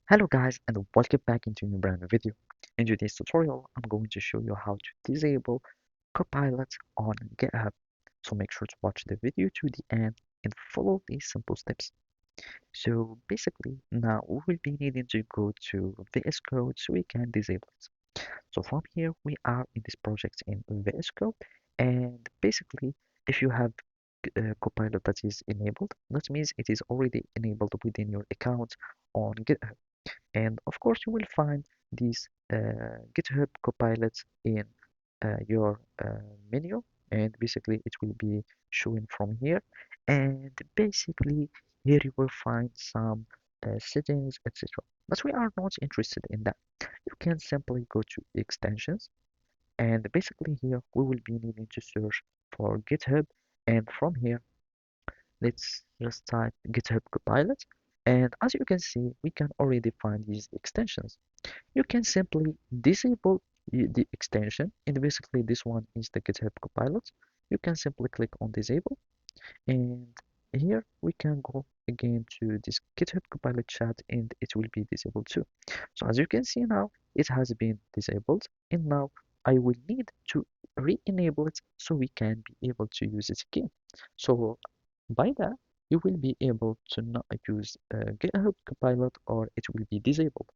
Hello guys and welcome back into a new brand new video. In today's tutorial, I'm going to show you how to disable Copilot on GitHub. So make sure to watch the video to the end and follow these simple steps. So basically, now we will be needing to go to Vscode so we can disable it. So from here, we are in this project in Vscode, and basically, if you have Copilot that is enabled, that means it is already enabled within your account on GitHub. And of course, you will find these GitHub Copilot in your menu, and basically it will be showing from here. And basically, here you will find some settings, etc. But we are not interested in that. You can simply go to extensions, and basically here we will be needing to search for GitHub, and from here let's just type GitHub Copilot. And as you can see, we can already find these extensions. You can simply disable the extension, and basically this one is the GitHub Copilot. You can simply click on disable, and here we can go again to this GitHub Copilot chat, and it will be disabled too. So as you can see now, it has been disabled, and now I will need to re-enable it so we can be able to use it again. So by that, you will be able to not use GitHub Copilot, or it will be disabled.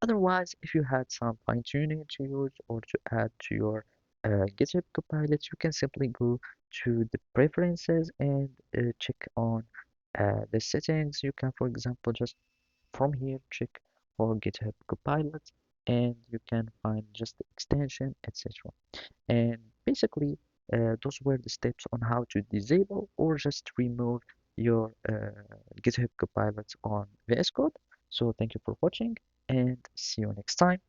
Otherwise, if you had some fine-tuning to use or to add to your GitHub Copilot, you can simply go to the preferences and check on the settings. You can, for example, just from here check for GitHub Copilot, and you can find just the extension, etc. And basically, those were the steps on how to disable or just remove your GitHub Copilot on VS Code. So thank you for watching and see you next time.